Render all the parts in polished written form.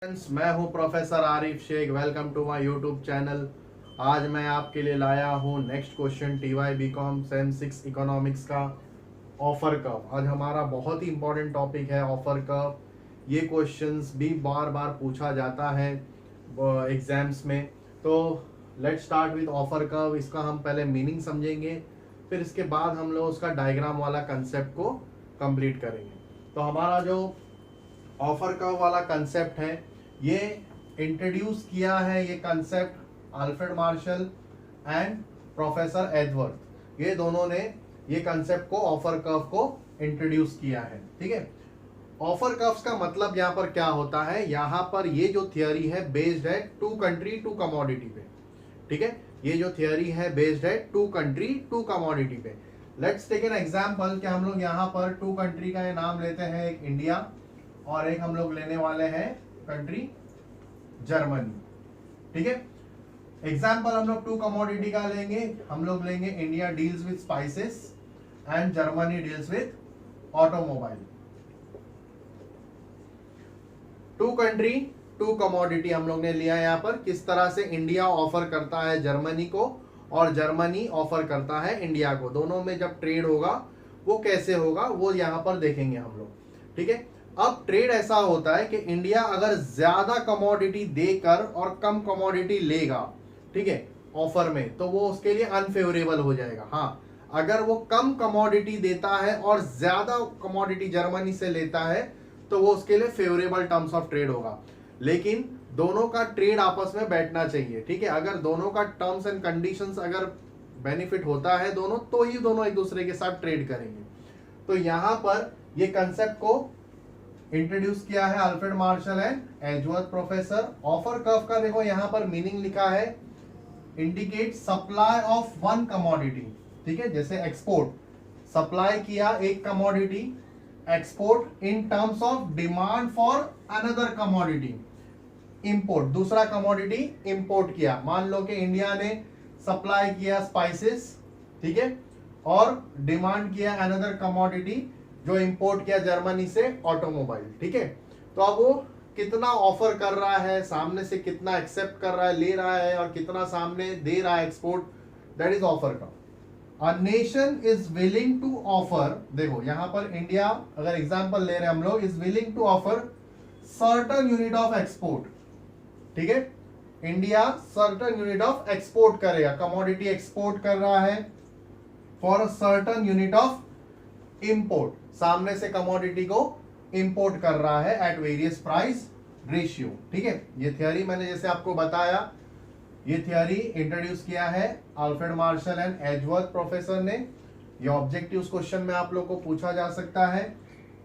Friends, मैं हूं professor Arif Shaikh. Welcome to my YouTube channel. आज मैं आपके लिए लाया हूं next question TY BCom sem 6 economics का ऑफर कर्व। आज हमारा बहुत ही इंपॉर्टेंट टॉपिक है ऑफर कर्व। ये क्वेश्चंस भी बार बार पूछा जाता है एग्जाम्स में। तो let's start with offer curve. इसका हम पहले मीनिंग समझेंगे, फिर इसके बाद हम लोग उसका डायग्राम वाला कंसेप्ट को कंप्लीट करेंगे। तो हमारा जो ऑफर कर्व वाला कंसेप्ट है, ये इंट्रोड्यूस किया है ये concept Alfred Marshall and professor Edward. ये दोनों ने ये कंसेप्ट को ऑफर कर्व को इंट्रोड्यूस किया है। ठीक है, ऑफर कर्व्स का मतलब यहाँ पर क्या होता है। यहाँ पर ये जो थियोरी है बेस्ड है टू कंट्री टू कमोडिटी पे। ठीक है, ये जो थियोरी है बेस्ड है टू कंट्री टू कमोडिटी पे। लेट्स टेक एन एग्जांपल कि हम लोग यहाँ पर टू कंट्री का ये नाम लेते हैं, एक इंडिया और एक हम लोग लेने वाले हैं कंट्री जर्मनी। ठीक है, एग्जाम्पल हम लोग टू कमोडिटी का लेंगे। हम लोग लेंगे India deals with spices and Germany deals with automobile. Two country two commodity हम लोग ने लिया यहाँ पर। किस तरह से इंडिया ऑफर करता है जर्मनी को और जर्मनी ऑफर करता है इंडिया को, दोनों में जब ट्रेड होगा वो कैसे होगा वो यहाँ पर देखेंगे हम लोग। ठीक है, अब ट्रेड ऐसा होता है कि इंडिया अगर ज्यादा कमोडिटी देकर और कम कमोडिटी लेगा, ठीक है, ऑफर में, तो वो उसके लिए अनफेवरेबल हो जाएगा। हाँ, अगर वो कम कमोडिटी देता है और ज्यादा कमोडिटी जर्मनी से लेता है तो वो उसके लिए फेवरेबल टर्म्स ऑफ ट्रेड होगा। लेकिन दोनों का ट्रेड आपस में बैठना चाहिए। ठीक है, अगर दोनों का टर्म्स एंड कंडीशंस अगर बेनिफिट होता है दोनों, तो ही दोनों एक दूसरे के साथ ट्रेड करेंगे। तो यहां पर ये कंसेप्ट को इंट्रोड्यूस किया है Alfred Marshall and Edward professor. Offer curve का देखो यहाँ पर मीनिंग लिखा है, indicate supply of one commodity. ठीक है, जैसे एक्सपोर्ट, सप्लाई किया एक commodity, export in terms of demand for another commodity. Import, दूसरा कमोडिटी इंपोर्ट किया। मान लो कि इंडिया ने सप्लाई किया स्पाइसेस, ठीक है, और डिमांड किया अनदर कमोडिटी जो इंपोर्ट किया जर्मनी से ऑटोमोबाइल। ठीक है, तो अब वो कितना ऑफर कर रहा है, सामने से कितना एक्सेप्ट कर रहा है, ले रहा है, और कितना सामने दे रहा है एक्सपोर्ट, दैट इज ऑफर का। A nation is willing to offer, देखो यहां पर इंडिया अगर एग्जांपल ले रहे हैं हम लोग, is willing to offer certain unit of export. ठीक है, India certain unit of export करेगा, कमोडिटी एक्सपोर्ट कर रहा है for a certain unit of import, सामने से कमोडिटी को इंपोर्ट कर रहा है एट वेरियस प्राइस रेशियो। ठीक है, ये थियोरी मैंने जैसे आपको बताया, ये थियोरी इंट्रोड्यूस किया है Alfred Marshall and Edward professor ने। ये ऑब्जेक्टिव क्वेश्चन में आप लोग को पूछा जा सकता है।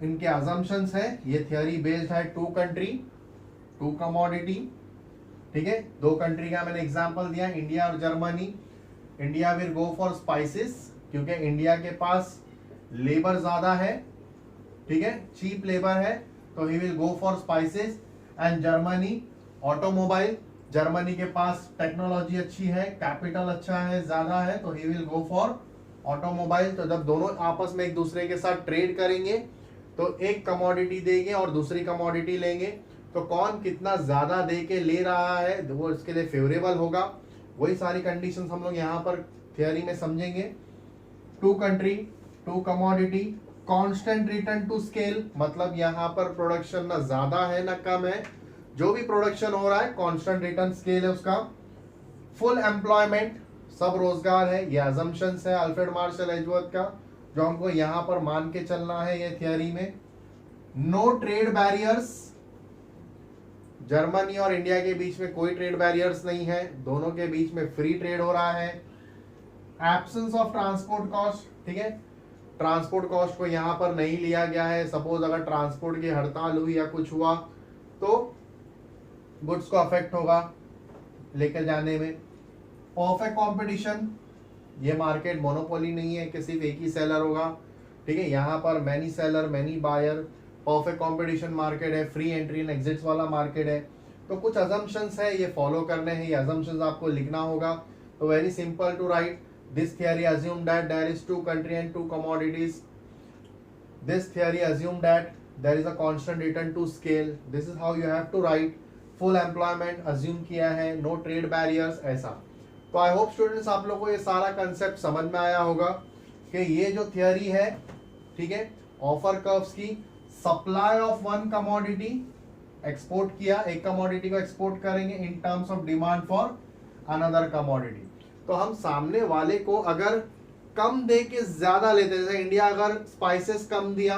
इनके अजम्पशंस है, ये थियोरी बेस्ड है टू कंट्री टू कमोडिटी। ठीक है, दो कंट्री का मैंने एग्जांपल दिया, इंडिया और Germany. India will go for spices क्योंकि इंडिया के पास लेबर ज्यादा है, ठीक है, चीप लेबर है, तो he will go for spices. And Germany automobile, Germany के पास टेक्नोलॉजी अच्छी है, कैपिटल अच्छा है, ज्यादा है, तो he will go for automobile. तो जब दोनों आपस में एक दूसरे के साथ ट्रेड करेंगे तो एक कमोडिटी देंगे और दूसरी कमोडिटी लेंगे, तो कौन कितना ज्यादा दे के ले रहा है वो इसके लिए फेवरेबल होगा। वही सारी कंडीशंस हम लोग यहाँ पर थियोरी में समझेंगे। Two country two commodity, constant return to scale, मतलब यहाँ पर प्रोडक्शन ना ज्यादा है ना कम है, जो भी प्रोडक्शन हो रहा है कांस्टेंट रिटर्न स्केल है उसका। फुल एम्प्लॉयमेंट, सब रोजगार है, ये अजम्पशंस है अल्फ्रेड मार्शल एडवर्ड का जो हमको यहाँ पर मान के चलना है ये थियोरी में। नो ट्रेड बैरियर्स, जर्मनी और इंडिया के बीच में कोई ट्रेड बैरियर्स नहीं है, दोनों के बीच में फ्री ट्रेड हो रहा है। एब्सेंस ऑफ ट्रांसपोर्ट कॉस्ट, ठीक है, ट्रांसपोर्ट कॉस्ट को यहाँ पर नहीं लिया गया है। सपोज अगर ट्रांसपोर्ट की हड़ताल हुई या कुछ हुआ तो गुड्स को अफेक्ट होगा लेकर जाने में। परफेक्ट कंपटीशन, ये मार्केट मोनोपोली नहीं है कि सिर्फ एक ही सेलर होगा। ठीक है, यहाँ पर many seller many buyer, perfect competition market है, फ्री एंट्री एंड एग्जिट्स वाला मार्केट है। तो कुछ अजम्पशंस है, ये फॉलो करने हैं, ये अजम्पशंस आपको लिखना होगा। तो very simple to write, this theory assumed that there is two country and two commodities. This theory assumed that there is a constant return to scale. This is how you have to write. Full employment assume किया है, no trade barriers, ऐसा। तो I hope students आप लोगों को ये सारा concept समझ में आया होगा कि ये जो थियरी है, ठीक है, ऑफर कर्व्स की, supply of one commodity, export किया, एक कमोडिटी को एक्सपोर्ट करेंगे in terms of demand for another commodity. तो हम सामने वाले को अगर कम दे के ज्यादा लेते, जैसे इंडिया अगर स्पाइसेस कम दिया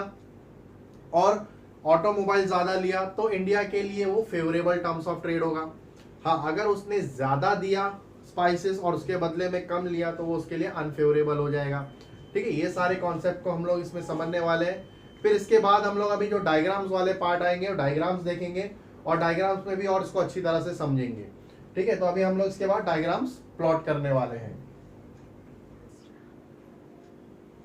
और ऑटोमोबाइल ज्यादा लिया, तो इंडिया के लिए वो फेवरेबल टर्म्स ऑफ ट्रेड होगा। हाँ, अगर उसने ज्यादा दिया स्पाइसेस और उसके बदले में कम लिया, तो वो उसके लिए अनफेवरेबल हो जाएगा। ठीक है, ये सारे कॉन्सेप्ट को हम लोग इसमें समझने वाले हैं। फिर इसके बाद हम लोग अभी जो डायग्राम्स वाले पार्ट आएंगे, डायग्राम्स देखेंगे और डायग्राम्स में भी और इसको अच्छी तरह से समझेंगे। ठीक है, तो अभी हम लोग इसके बाद डायग्राम्स प्लॉट करने वाले हैं।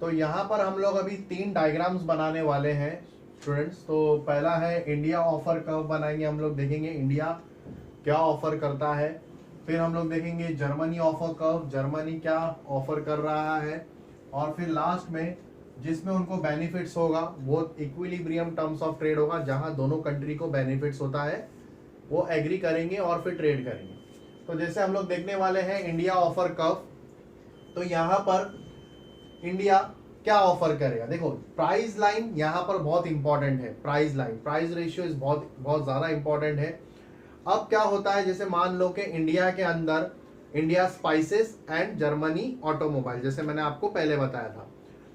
तो यहाँ पर हम लोग अभी 3 डायग्राम्स बनाने वाले हैं स्टूडेंट्स। तो पहला है इंडिया ऑफर कर्व बनाएंगे, हम लोग देखेंगे इंडिया क्या ऑफर करता है। फिर हम लोग देखेंगे जर्मनी ऑफर कर्व, जर्मनी क्या ऑफर कर रहा है। और फिर लास्ट में जिसमें उनको बेनिफिट्स होगा वो इक्विलिब्रियम टर्म्स ऑफ ट्रेड होगा, जहां दोनों कंट्री को बेनिफिट्स होता है, वो एग्री करेंगे और फिर ट्रेड करेंगे। तो जैसे हम लोग देखने वाले हैं इंडिया ऑफर कर्व, तो यहाँ पर इंडिया क्या ऑफर करेगा। देखो प्राइस लाइन यहाँ पर बहुत इंपॉर्टेंट है, price line, price ratio is बहुत बहुत ज्यादा इंपॉर्टेंट है। अब क्या होता है, जैसे मान लो कि इंडिया के अंदर India spices and Germany automobile, जैसे मैंने आपको पहले बताया था।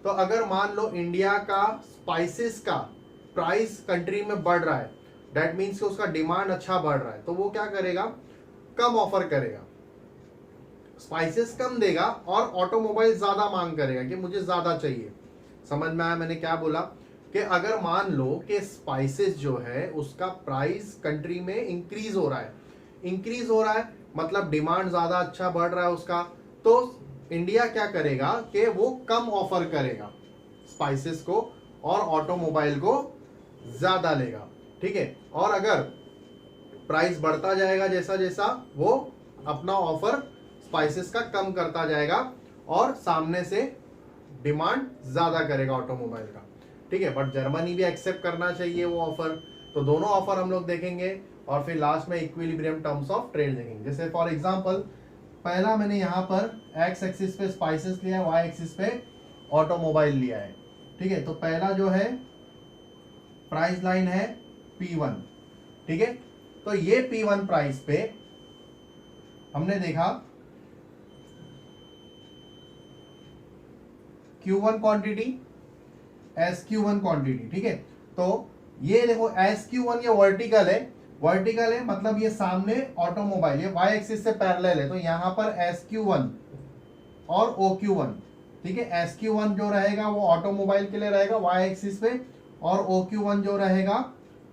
तो अगर मान लो इंडिया का स्पाइसेस का प्राइस कंट्री में बढ़ रहा है, दैट मीन्स कि उसका डिमांड अच्छा बढ़ रहा है, तो वो क्या करेगा, कम ऑफर करेगा, स्पाइसेस कम देगा और ऑटोमोबाइल ज्यादा मांग करेगा कि मुझे ज्यादा चाहिए। समझ में आया मैंने क्या बोला, कि अगर मान लो कि स्पाइसेस जो है उसका प्राइस कंट्री में इंक्रीज हो रहा है, इंक्रीज हो रहा है मतलब डिमांड ज्यादा अच्छा बढ़ रहा है उसका, तो इंडिया क्या करेगा कि वो कम ऑफर करेगा स्पाइसेस को और ऑटोमोबाइल को ज्यादा लेगा। ठीक है, और अगर प्राइस बढ़ता जाएगा जैसा जैसा, वो अपना ऑफर स्पाइसेस का कम करता जाएगा और सामने से डिमांड ज्यादा करेगा ऑटोमोबाइल का। ठीक है, बट जर्मनी भी एक्सेप्ट करना चाहिए वो ऑफर। तो दोनों ऑफर हम लोग देखेंगे और फिर लास्ट में इक्विलिब्रियम टर्म्स ऑफ ट्रेड देखेंगे। जैसे फॉर एग्जांपल पहला मैंने यहाँ पर एक्स एक्सिस पे स्पाइसेस लिया है, वाई एक्सिस पे ऑटोमोबाइल लिया है। ठीक है, तो पहला जो है प्राइस लाइन है P1। ठीक है, तो ये P1 प्राइस पे हमने देखा Q1 क्वांटिटी, SQ1 क्वांटिटी। ठीक है, तो ये देखो SQ1 ये वर्टिकल है, वर्टिकल है मतलब ये सामने ऑटोमोबाइल, ये वाई एक्सिस से पैरेलल है, तो यहाँ पर SQ1 और OQ1। ठीक है, SQ1 जो रहेगा वो ऑटोमोबाइल के लिए रहेगा वाई एक्सिस पे, और OQ1 जो रहेगा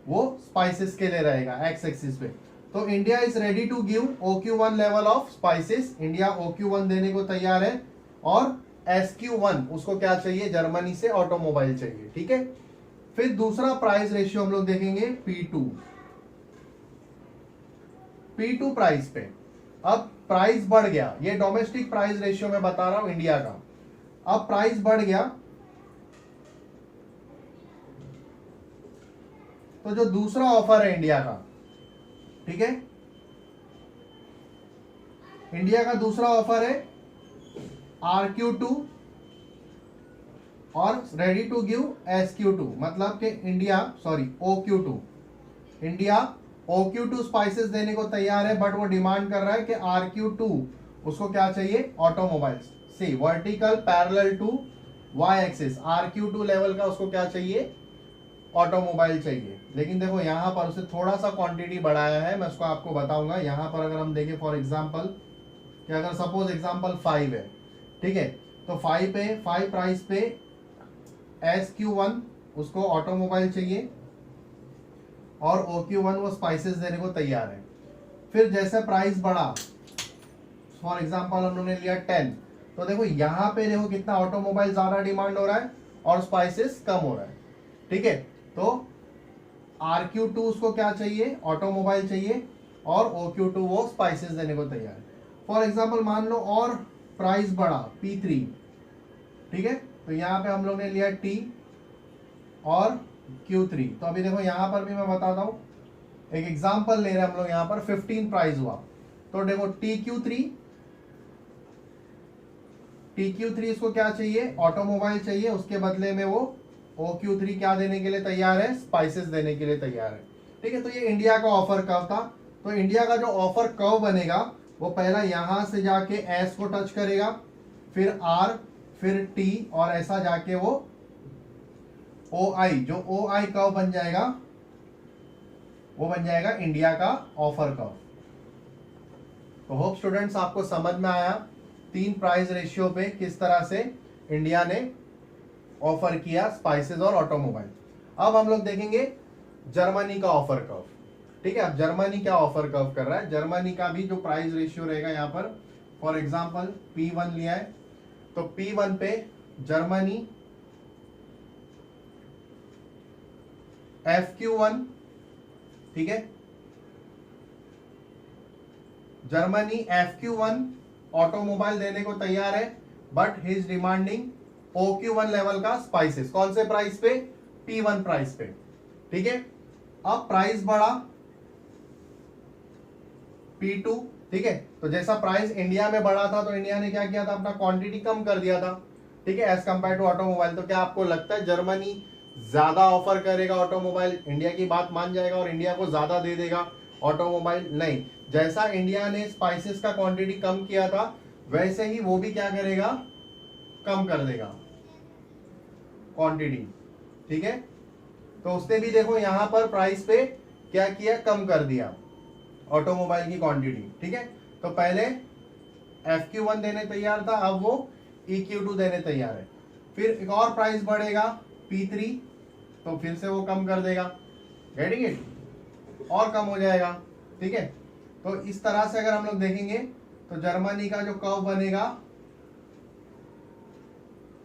वो स्पाइसेस के लिए रहेगा एक्स एक्सिस पे। तो India is ready to give OQ1 level of spices, India OQ1 देने को तैयार है, और SQ1 उसको क्या चाहिए, जर्मनी से ऑटोमोबाइल चाहिए। ठीक है, फिर दूसरा प्राइस रेशियो हम लोग देखेंगे P2। P2 प्राइस पे अब प्राइस बढ़ गया, ये डोमेस्टिक प्राइस रेशियो में बता रहा हूं इंडिया का। अब प्राइस बढ़ गया तो जो दूसरा ऑफर है इंडिया का, ठीक है, इंडिया का दूसरा ऑफर है RQ2 और रेडी टू गिव SQ2, मतलब कि India sorry OQ2, India OQ2 spices देने को तैयार है, बट वो डिमांड कर रहा है कि RQ2 उसको क्या चाहिए, automobiles. See vertical parallel to Y axis, RQ2 level का उसको क्या चाहिए, ऑटोमोबाइल चाहिए। लेकिन देखो यहाँ पर उसे थोड़ा सा क्वांटिटी बढ़ाया है, मैं उसको आपको बताऊंगा। यहाँ पर अगर हम देखें फॉर एग्जांपल कि अगर सपोज एग्जांपल 5 है, ठीक है, तो 5 प्राइस पे SQ1 उसको ऑटोमोबाइल चाहिए और OQ1 वो स्पाइसेस देने को तैयार है। फिर जैसे प्राइस बढ़ा, फॉर एग्जांपल हम लोगों ने लिया 10, तो देखो यहाँ पे देखो कितना ऑटोमोबाइल ज्यादा डिमांड हो रहा है और स्पाइसेस कम हो रहा है। ठीक है, तो RQ2 उसको क्या चाहिए, ऑटोमोबाइल चाहिए, और OQ2 वो स्पाइसेस देने को तैयार है। फॉर एग्जांपल मान लो और प्राइस बढ़ा P3, ठीक है, तो यहाँ पे हम लोग ने लिया T और Q3। तो अभी देखो यहाँ पर भी मैं बताता हूँ, एक एग्जांपल ले रहे हैं हम लोग यहाँ पर 15 प्राइस हुआ, तो देखो TQ3 इसको क्या चाहिए, ऑटोमोबाइल चाहिए, उसके बदले में वो OQ3 क्या देने के लिए तैयार है, स्पाइसेस देने के लिए तैयार है। ठीक है, तो ये इंडिया का ऑफर कर्व था। तो इंडिया का जो ऑफर कर्व बनेगा वो पहला यहां से जाके एस को टच करेगा, फिर आर, फिर टी, और ऐसा जाके वो OI, जो OI कर्व बन जाएगा वो बन जाएगा इंडिया का ऑफर कर्व। तो होप स्टूडेंट्स आपको समझ में आया 3 प्राइस रेशियो पे किस तरह से इंडिया ने ऑफर किया स्पाइसेस और ऑटोमोबाइल। अब हम लोग देखेंगे जर्मनी का ऑफर कर्व। ठीक है, अब जर्मनी क्या ऑफर कर्व कर रहा है, जर्मनी का भी जो प्राइस रेशियो रहेगा यहाँ पर, फॉर एग्जांपल P1 लिया है, तो P1 पे जर्मनी FQ1, ठीक है, जर्मनी FQ1 ऑटोमोबाइल देने को तैयार है, but he is demanding OQ1 level का स्पाइसेस। कौन से प्राइस पे, P1 प्राइस पे। ठीक है, अब प्राइस बढ़ा P2, ठीक है, तो जैसा प्राइस इंडिया में बढ़ा था तो इंडिया ने क्या किया था, अपना क्वांटिटी कम कर दिया था। ठीक है, एज कंपेयर टू ऑटोमोबाइल। तो क्या आपको लगता है जर्मनी ज्यादा ऑफर करेगा ऑटोमोबाइल, इंडिया की बात मान जाएगा और इंडिया को ज्यादा दे देगा ऑटोमोबाइल? नहीं, जैसा इंडिया ने स्पाइसेस का क्वांटिटी कम किया था वैसे ही वो भी क्या करेगा, कम कर देगा क्वांटिटी। ठीक है, तो उसने भी देखो यहां पर प्राइस पे क्या किया, कम कर दिया ऑटोमोबाइल की क्वांटिटी। ठीक है, तो पहले FQ1 देने तैयार था, अब वो EQ2 देने तैयार है। फिर एक और प्राइस बढ़ेगा P3, तो फिर से वो कम कर देगा, गेटिंग इट, और कम हो जाएगा। ठीक है, तो इस तरह से अगर हम लोग देखेंगे तो जर्मनी का जो कर्व बनेगा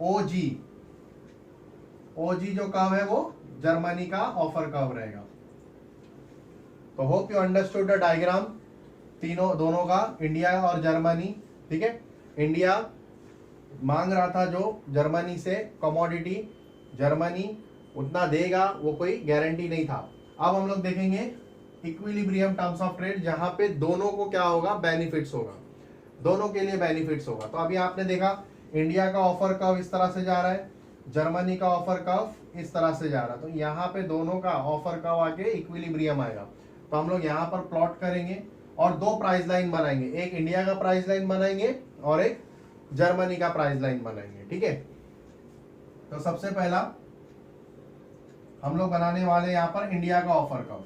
OG जो कर्व है वो जर्मनी का ऑफर कर्व रहेगा। तो hope you understood the diagram दोनों का, इंडिया और जर्मनी। ठीक है, इंडिया मांग रहा था जो जर्मनी से कमोडिटी, जर्मनी उतना देगा वो कोई गारंटी नहीं था। अब हम लोग देखेंगे इक्विलिब्रियम टर्म्स ऑफ ट्रेड, जहां पे दोनों को क्या होगा, बेनिफिट्स होगा, दोनों के लिए बेनिफिट्स होगा। तो अभी आपने देखा इंडिया का ऑफर कर्व इस तरह से जा रहा है, जर्मनी का ऑफर कर्व इस तरह से जा रहा है, तो यहाँ पे दोनों का ऑफर कर्व आके इक्विलिब्रियम आएगा। तो हम लोग यहाँ पर प्लॉट करेंगे और 2 प्राइस लाइन बनाएंगे, एक इंडिया का प्राइस लाइन बनाएंगे और एक जर्मनी का प्राइस लाइन बनाएंगे। ठीक है, तो सबसे पहला हम लोग बनाने वाले यहाँ पर इंडिया का ऑफर कर्व,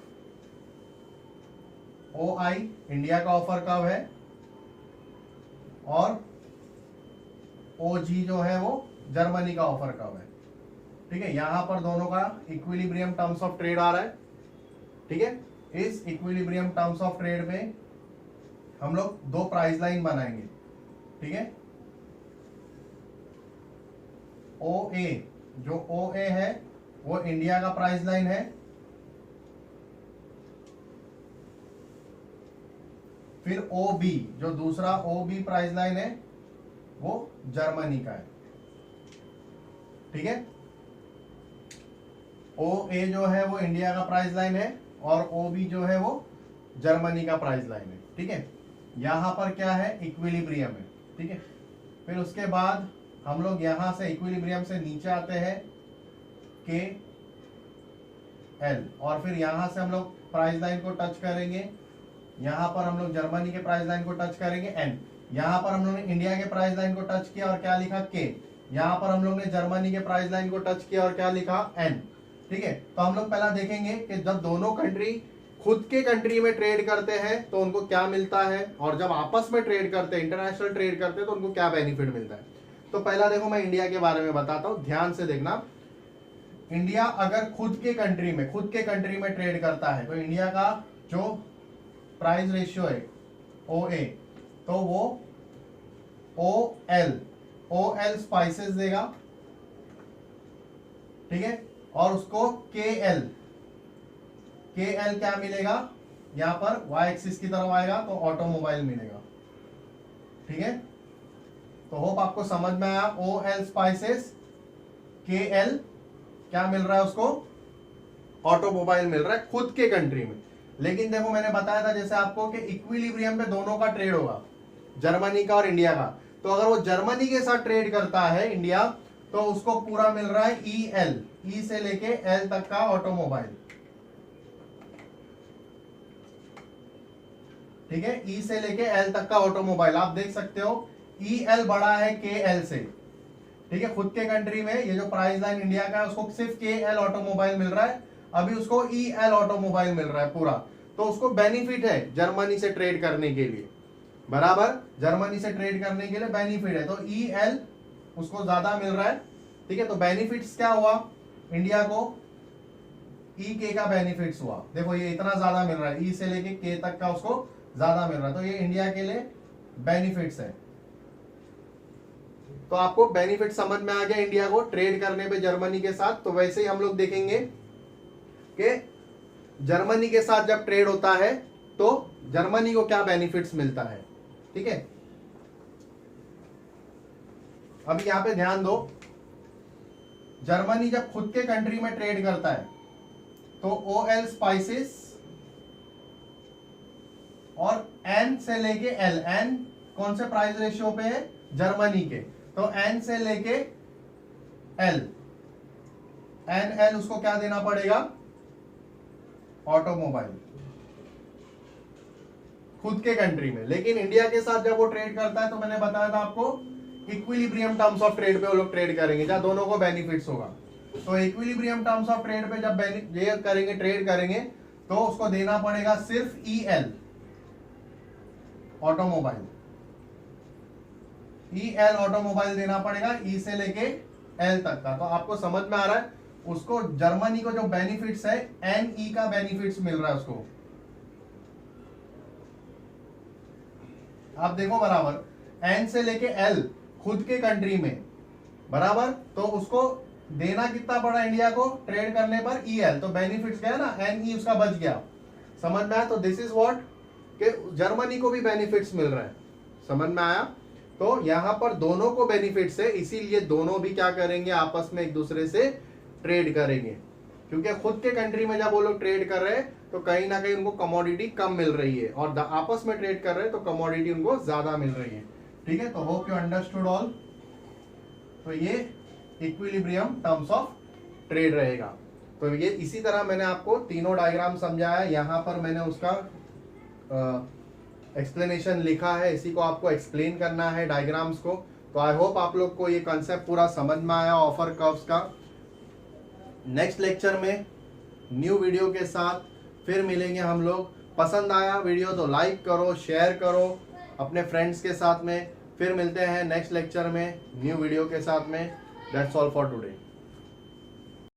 OI इंडिया का ऑफर कर्व है और OG जो है वो जर्मनी का ऑफर कर्व है। ठीक है, यहां पर दोनों का इक्विलिब्रियम टर्म्स ऑफ ट्रेड आ रहा है। ठीक है, इस इक्विलिब्रियम टर्म्स ऑफ ट्रेड में हम लोग 2 प्राइस लाइन बनाएंगे। ठीक है, OA, जो OA है वो इंडिया का प्राइस लाइन है, फिर OB जो दूसरा OB प्राइस लाइन है वो जर्मनी का है। ठीक है, OA जो है वो इंडिया का प्राइस लाइन है और OB जो है वो जर्मनी का प्राइस लाइन है। ठीक है, यहां पर क्या है, इक्विलिब्रियम है। ठीक है, फिर उसके बाद हम लोग यहां से इक्विलिब्रियम से नीचे आते हैं KL, और फिर यहां से हम लोग प्राइस लाइन को टच करेंगे, यहां पर हम लोग जर्मनी के प्राइस लाइन को टच करेंगे N, यहां पर हम लोग ने इंडिया के प्राइस लाइन को टच किया और क्या लिखा K, यहां पर हम लोग ने जर्मनी के प्राइस लाइन को टच किया और क्या लिखा N। ठीक है, तो हम लोग पहला देखेंगे कि जब दोनों कंट्री खुद के कंट्री में ट्रेड करते हैं तो उनको क्या मिलता है, और जब आपस में ट्रेड करते हैं, इंटरनेशनल ट्रेड करते हैं, तो उनको क्या बेनिफिट मिलता है। तो पहला देखो मैं इंडिया के बारे में बताता हूं, ध्यान से देखना। इंडिया अगर खुद के कंट्री में ट्रेड करता है तो इंडिया का जो प्राइस रेशियो है OA, तो वो OL स्पाइसेस देगा। ठीक है, और उसको KL क्या मिलेगा, यहां पर Y एक्सिस की तरफ आएगा तो ऑटोमोबाइल मिलेगा। ठीक है, तो होप आपको समझ में आया। OL स्पाइसेस, KL क्या मिल रहा है उसको, ऑटोमोबाइल मिल रहा है खुद के कंट्री में। लेकिन देखो मैंने बताया था जैसे आपको कि इक्विलिब्रियम पे दोनों का ट्रेड होगा, जर्मनी का और इंडिया का। तो अगर वो जर्मनी के साथ ट्रेड करता है इंडिया, तो उसको पूरा मिल रहा है EL, ई से लेके एल तक का ऑटोमोबाइल, ठीक है, ई से लेके एल तक का ऑटोमोबाइल। आप देख सकते हो EL बड़ा है KL से, ठीक है। खुद के कंट्री में ये जो प्राइस लाइन इंडिया का है उसको सिर्फ KL ऑटोमोबाइल मिल रहा है, अभी उसको EL ऑटोमोबाइल मिल रहा है पूरा। तो उसको बेनिफिट है जर्मनी से ट्रेड करने के लिए, बराबर, जर्मनी से ट्रेड करने के लिए बेनिफिट है। तो EL उसको ज्यादा मिल रहा है, ठीक है। तो बेनिफिट्स क्या हुआ इंडिया को, EK का बेनिफिट्स हुआ। देखो ये इतना ज्यादा मिल रहा है, E से लेके K तक का उसको ज्यादा मिल रहा है, तो ये इंडिया के लिए बेनिफिट्स है। तो आपको बेनिफिट समझ में आ गया इंडिया को ट्रेड करने पे जर्मनी के साथ। तो वैसे ही हम लोग देखेंगे कि जर्मनी के साथ जब ट्रेड होता है तो जर्मनी को क्या बेनिफिट्स मिलता है, ठीक है। अब यहां पे ध्यान दो, जर्मनी जब खुद के कंट्री में ट्रेड करता है तो OL स्पाइसेस और N से लेके L, N कौन से प्राइस रेशियो पे है, जर्मनी के, तो N से लेके L, NL उसको क्या देना पड़ेगा, ऑटोमोबाइल, खुद के कंट्री में। लेकिन इंडिया के साथ जब वो ट्रेड करता है तो मैंने बताया था आपको इक्विलिब्रियम टर्म्स ऑफ ट्रेड पे वो लोग ट्रेड करेंगे जहां दोनों को बेनिफिट्स होगा। तो इक्विलिब्रियम टर्म्स ऑफ ट्रेड पे जब ये करेंगे, ट्रेड करेंगे, तो उसको देना पड़ेगा सिर्फ EL ऑटोमोबाइल, EL ऑटोमोबाइल देना पड़ेगा, E से लेके L तक का। तो आपको समझ में आ रहा है, उसको जर्मनी को जो बेनिफिट्स है NE का बेनिफिट्स मिल रहा है उसको। आप देखो बराबर, N से लेके L खुद के कंट्री में, बराबर, तो उसको देना कितना पड़ा इंडिया को ट्रेड करने पर, EL, तो बेनिफिट्स गया ना, NE उसका बच गया। समझ में आया। तो दिस इज व्हाट कि जर्मनी को भी बेनिफिट्स मिल रहा है, समझ में आया। तो यहां पर दोनों को बेनिफिट्स है, इसीलिए दोनों भी क्या करेंगे, आपस में एक दूसरे से ट्रेड करेंगे, क्योंकि खुद के कंट्री में जब वो लोग ट्रेड कर रहे हैं तो कहीं ना कहीं उनको कमोडिटी कम मिल रही है, और आपस में ट्रेड कर रहे हैं तो कमोडिटी उनको ज्यादा मिल रही है, ठीक है। तो होप यू अंडरस्टूड ऑल। तो ये इक्विलिब्रियम टर्म्स ऑफ ट्रेड रहेगा। तो ये इसी तरह मैंने आपको तीनों डायग्राम समझाया, यहाँ पर मैंने उसका एक्सप्लेनेशन लिखा है, इसी को आपको एक्सप्लेन करना है डायग्राम्स को। तो आई होप आप लोग को ये कंसेप्ट पूरा समझ में आया ऑफर कर्व्स का। नेक्स्ट लेक्चर में न्यू वीडियो के साथ फिर मिलेंगे हम लोग। पसंद आया वीडियो तो लाइक करो, शेयर करो अपने फ्रेंड्स के साथ में। फिर मिलते हैं नेक्स्ट लेक्चर में न्यू वीडियो के साथ में। That's all for today.